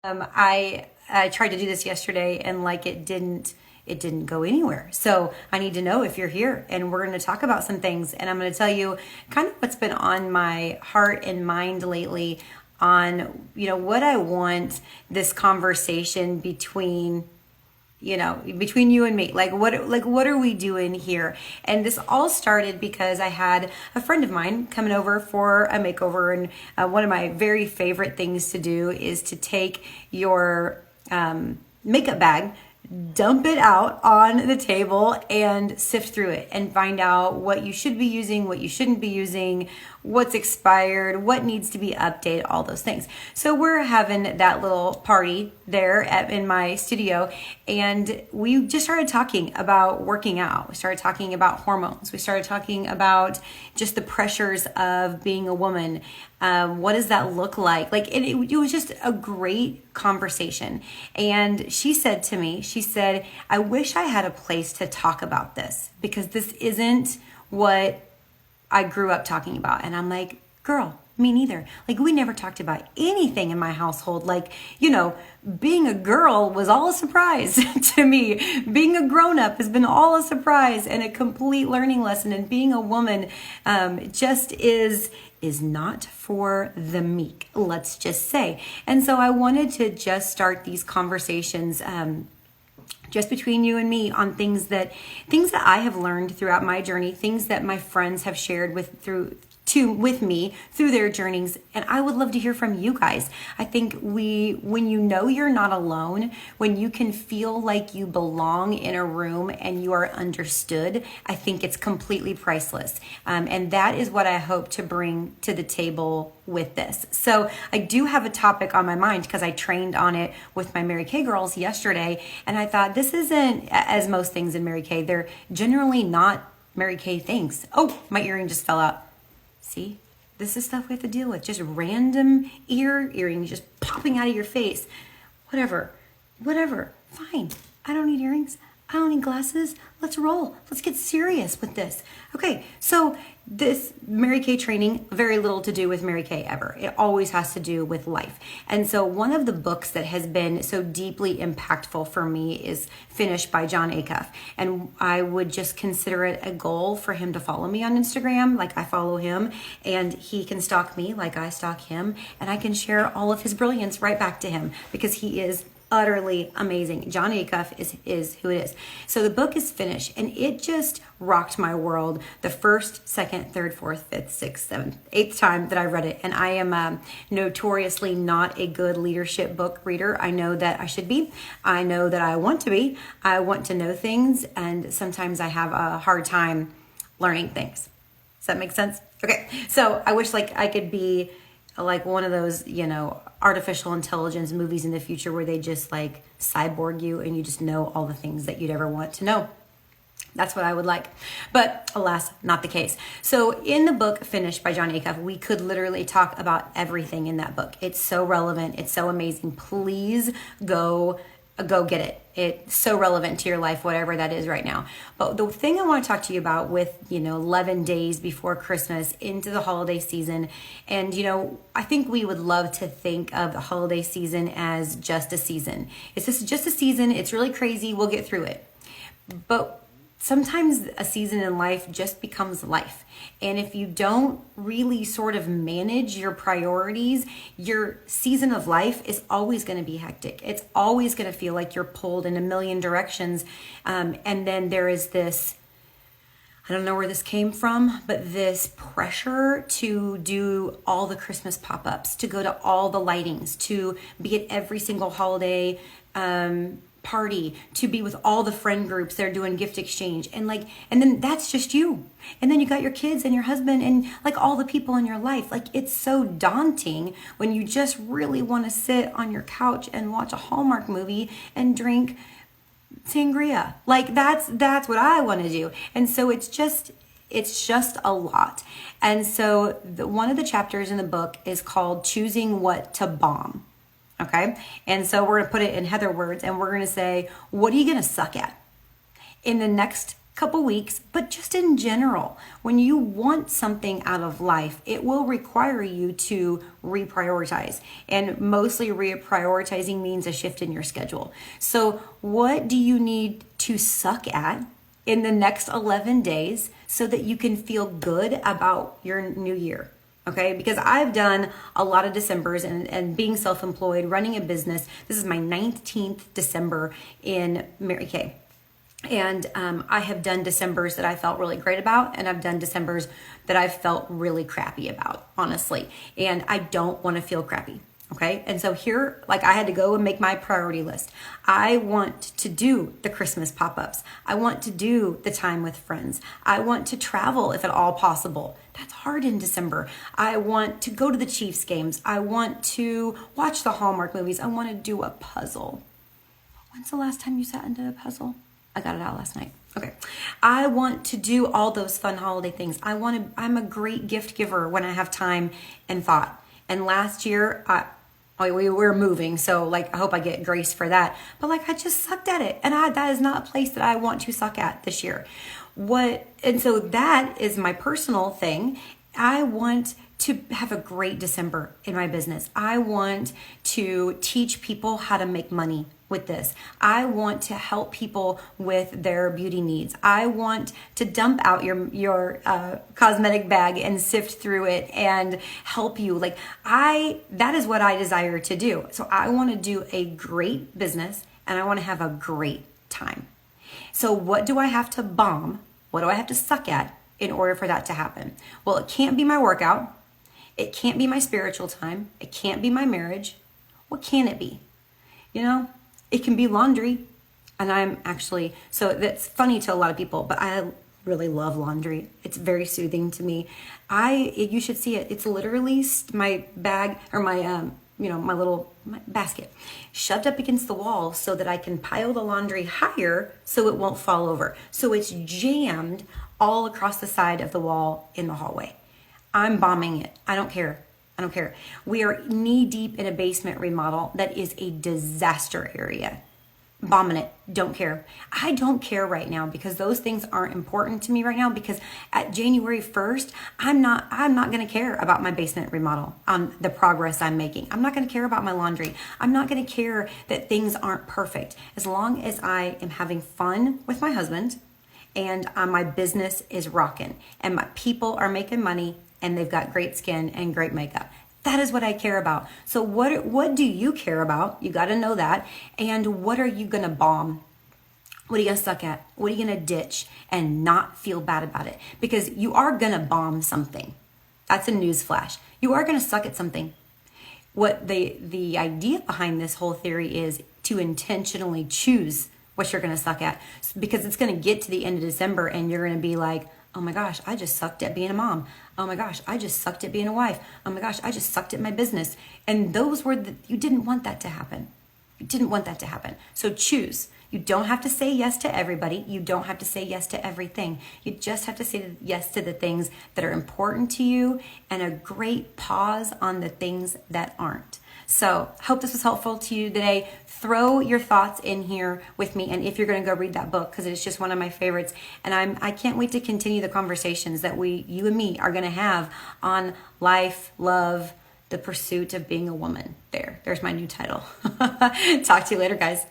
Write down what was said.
I tried to do this yesterday and like it didn't go anywhere. So I need to know if you're here, and we're going to talk about some things, and I'm going to tell you kind of what's been on my heart and mind lately on what I want this conversation between you and me, like what are we doing here? And this all started because I had a friend of mine coming over for a makeover, and one of my very favorite things to do is to take your makeup bag, dump it out on the table, and sift through it and find out what you should be using, what you shouldn't be using, what's expired, what needs to be updated, all those things. So we're having that little party there in my studio, and we just started talking about working out. We started talking about hormones. We started talking about just the pressures of being a woman. What does that look like? It was just a great conversation. And she said to me, I wish I had a place to talk about this, because this isn't what I grew up talking about. And I'm like, girl, me neither. Like, we never talked about anything in my household. Being a girl was all a surprise to me. Being a grown-up has been all a surprise and a complete learning lesson. And being a woman just is not for the meek, let's just say. And so I wanted to just start these conversations just between you and me on things that I have learned throughout my journey, things that my friends have shared with me through their journeys. And I would love to hear from you guys. I think when you're not alone, when you can feel like you belong in a room and you are understood, I think it's completely priceless. And that is what I hope to bring to the table with this. So I do have a topic on my mind because I trained on it with my Mary Kay girls yesterday. And I thought, this isn't, as most things in Mary Kay, they're generally not Mary Kay things. Oh, my earring just fell out. See, this is stuff we have to deal with. Just random earrings just popping out of your face. Whatever. Fine. I don't need earrings. I don't need glasses. Let's roll. Let's get serious with this. Okay, so this Mary Kay training, very little to do with Mary Kay ever. It always has to do with life. And so one of the books that has been so deeply impactful for me is Finish by Jon Acuff. And I would just consider it a goal for him to follow me on Instagram like I follow him, and he can stalk me like I stalk him, and I can share all of his brilliance right back to him because he is utterly amazing. Jon Acuff is who it is. So the book is finished, and it just rocked my world the first, second, third, fourth, fifth, sixth, seventh, eighth time that I read it. And I am notoriously not a good leadership book reader. I know that I should be. I know that I want to be. I want to know things, and sometimes I have a hard time learning things. Does that make sense? Okay. So I wish I could be like one of those, artificial intelligence movies in the future where they just cyborg you and you just know all the things that you'd ever want to know. That's what I would like. But alas, not the case. So in the book Finished by Jon Acuff, we could literally talk about everything in that book. It's so relevant. It's so amazing. Please go get it. It's so relevant to your life, whatever that is right now. But the thing I want to talk to you about with, 11 days before Christmas into the holiday season. And, I think we would love to think of the holiday season as just a season. It's just a season. It's really crazy. We'll get through it. But sometimes a season in life just becomes life. And if you don't really sort of manage your priorities, your season of life is always going to be hectic. It's always going to feel like you're pulled in a million directions. And then there is this, I don't know where this came from, but this pressure to do all the Christmas pop-ups, to go to all the lightings, to be at every single holiday party, to be with all the friend groups that are doing gift exchange, and then that's just you, and then you got your kids and your husband and all the people in your life. It's so daunting when you just really want to sit on your couch and watch a Hallmark movie and drink sangria. That's what I want to do. And so it's just a lot. And so one of the chapters in the book is called Choosing What to Bomb. Okay. And so we're going to put it in Heather words, and we're going to say, what are you going to suck at in the next couple weeks, but just in general, when you want something out of life, it will require you to reprioritize. And mostly reprioritizing means a shift in your schedule. So what do you need to suck at in the next 11 days so that you can feel good about your new year? Okay, because I've done a lot of Decembers and being self-employed, running a business. This is my 19th December in Mary Kay. And I have done Decembers that I felt really great about, and I've done Decembers that I felt really crappy about, honestly. And I don't want to feel crappy. Okay. And so here, like, I had to go and make my priority list. I want to do the Christmas pop-ups. I want to do the time with friends. I want to travel if at all possible. That's hard in December. I want to go to the Chiefs games. I want to watch the Hallmark movies. I want to do a puzzle. When's the last time you sat and did a puzzle? I got it out last night. Okay. I want to do all those fun holiday things. I'm a great gift giver when I have time and thought. And last year, we were moving, so like I hope I get grace for that. But like I just sucked at it, and that is not a place that I want to suck at this year. And so that is my personal thing. I want to have a great December in my business. I want to teach people how to make money with this. I want to help people with their beauty needs. I want to dump out your cosmetic bag and sift through it and help you. That is what I desire to do. So I want to do a great business, and I want to have a great time. So what do I have to bomb? What do I have to suck at in order for that to happen? Well, it can't be my workout. It can't be my spiritual time. It can't be my marriage. What can it be? It can be laundry. And so that's funny to a lot of people, but I really love laundry. It's very soothing to me. You should see it. It's literally my bag or my little basket shoved up against the wall so that I can pile the laundry higher so it won't fall over. So it's jammed all across the side of the wall in the hallway. I'm bombing it. I don't care. We are knee deep in a basement remodel that is a disaster area. Bombing it. Don't care. I don't care right now because those things aren't important to me right now, because at January 1st, I'm not going to care about my basement remodel, the progress I'm making. I'm not going to care about my laundry. I'm not going to care that things aren't perfect. As long as I am having fun with my husband and my business is rocking and my people are making money and they've got great skin and great makeup. That is what I care about. So what do you care about? You got to know that. And what are you going to bomb? What are you going to suck at? What are you going to ditch and not feel bad about it? Because you are going to bomb something. That's a news flash. You are going to suck at something. What the idea behind this whole theory is to intentionally choose what you're going to suck at, because it's going to get to the end of December and you're going to be like, oh my gosh, I just sucked at being a mom. Oh my gosh, I just sucked at being a wife. Oh my gosh, I just sucked at my business. And you didn't want that to happen. You didn't want that to happen. So choose. You don't have to say yes to everybody. You don't have to say yes to everything. You just have to say yes to the things that are important to you and a great pause on the things that aren't. So hope this was helpful to you today. Throw your thoughts in here with me, and if you're going to go read that book, because it's just one of my favorites, and I can't wait to continue the conversations that you and me are going to have on life, love, the pursuit of being a woman. There's my new title. Talk to you later, guys.